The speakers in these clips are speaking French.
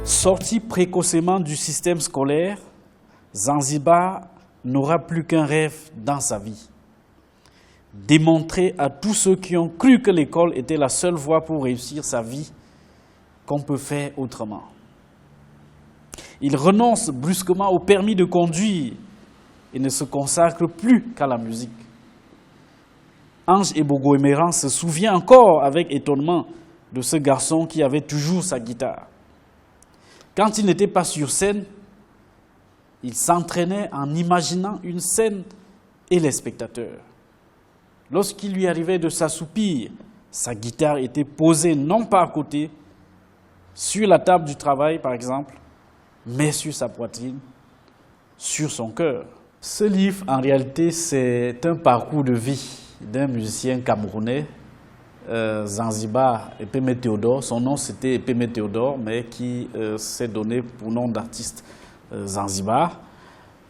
Sorti précocement du système scolaire, Zanzibar n'aura plus qu'un rêve dans sa vie. Démontrer à tous ceux qui ont cru que l'école était la seule voie pour réussir sa vie qu'on peut faire autrement. Il renonce brusquement au permis de conduire et ne se consacre plus qu'à la musique. Ange Ebogo-Emeran se souvient encore avec étonnement de ce garçon qui avait toujours sa guitare. Quand il n'était pas sur scène, il s'entraînait en imaginant une scène et les spectateurs. Lorsqu'il lui arrivait de s'assoupir, sa guitare était posée non pas à côté, sur la table du travail par exemple, mais sur sa poitrine, sur son cœur. Ce livre, en réalité, c'est un parcours de vie d'un musicien camerounais, Zanzibar Epeme Théodore. Son nom c'était Epeme Théodore, mais qui s'est donné pour nom d'artiste Zanzibar.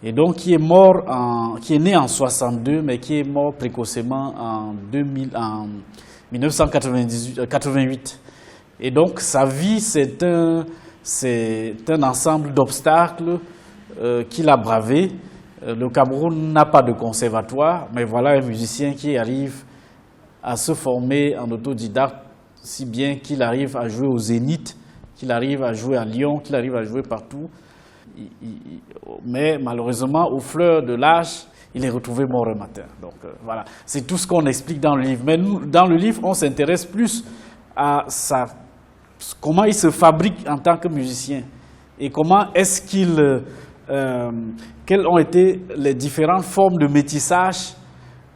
Et donc qui est né en 62, mais qui est mort précocement en 1988. Et donc sa vie, c'est un ensemble d'obstacles qu'il a bravé. Le Cameroun n'a pas de conservatoire, mais voilà un musicien qui arrive à se former en autodidacte, si bien qu'il arrive à jouer au Zénith, qu'il arrive à jouer à Lyon, qu'il arrive à jouer partout. Mais malheureusement, aux fleurs de l'âge, il est retrouvé mort un matin. Donc voilà, c'est tout ce qu'on explique dans le livre. Mais nous, dans le livre, on s'intéresse plus à comment il se fabrique en tant que musicien et comment est-ce quelles ont été les différentes formes de métissage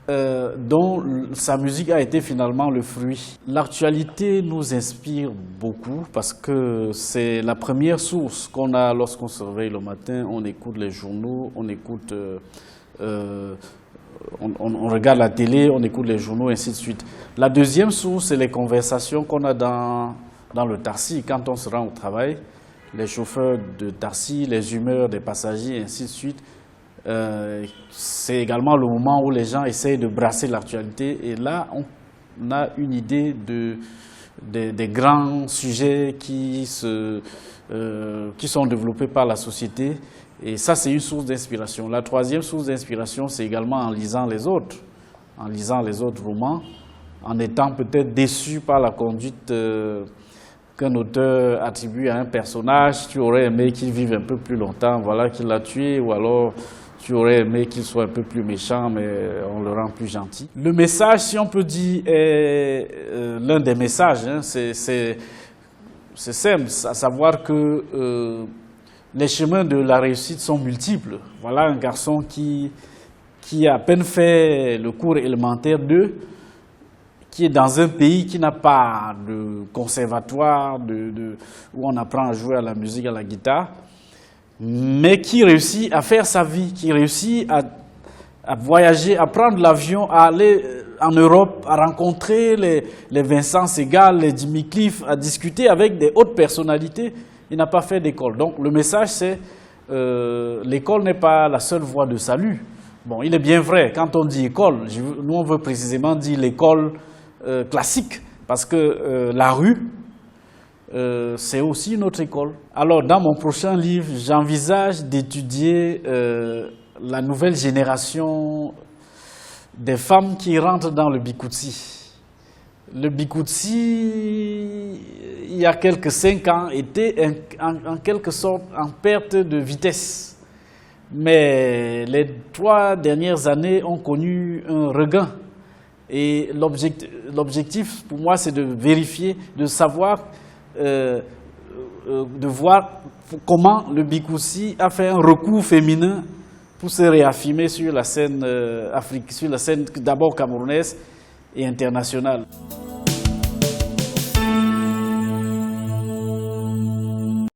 dont sa musique a été finalement le fruit. L'actualité nous inspire beaucoup parce que c'est la première source qu'on a lorsqu'on se réveille le matin, on écoute les journaux, on regarde la télé, on écoute les journaux, ainsi de suite. La deuxième source, c'est les conversations qu'on a dans le taxi quand on se rend au travail, les chauffeurs de taxi, les humeurs des passagers, ainsi de suite. C'est également le moment où les gens essayent de brasser l'actualité et là on a une idée des grands sujets qui sont développés par la société et ça c'est une source d'inspiration. La troisième source d'inspiration c'est également en lisant les autres romans, en étant peut-être déçu par la conduite qu'un auteur attribue à un personnage. Tu aurais aimé qu'il vive un peu plus longtemps, voilà qu'il l'a tué, ou alors tu aurais aimé qu'il soit un peu plus méchant, mais on le rend plus gentil. Le message, si on peut dire, est l'un des messages. Hein, c'est simple, à savoir que les chemins de la réussite sont multiples. Voilà un garçon qui a à peine fait le cours élémentaire 2, qui est dans un pays qui n'a pas de conservatoire où on apprend à jouer à la musique, à la guitare, mais qui réussit à faire sa vie, qui réussit à voyager, à prendre l'avion, à aller en Europe, à rencontrer les Vincent Segal, les Jimmy Cliff, à discuter avec des hautes personnalités. Il n'a pas fait d'école. Donc le message c'est l'école n'est pas la seule voie de salut. Bon, il est bien vrai, quand on dit école, nous on veut précisément dire l'école classique, parce que la rue, c'est aussi une autre école. Alors, dans mon prochain livre, j'envisage d'étudier la nouvelle génération des femmes qui rentrent dans le Bikutsi. Le Bikutsi, il y a quelques 5 ans, était en quelque sorte en perte de vitesse. Mais les 3 dernières années ont connu un regain. Et l'objectif pour moi, c'est de vérifier, de savoir, de voir comment le Bikutsi a fait un recours féminin pour se réaffirmer sur la scène africaine, sur la scène d'abord camerounaise et internationale.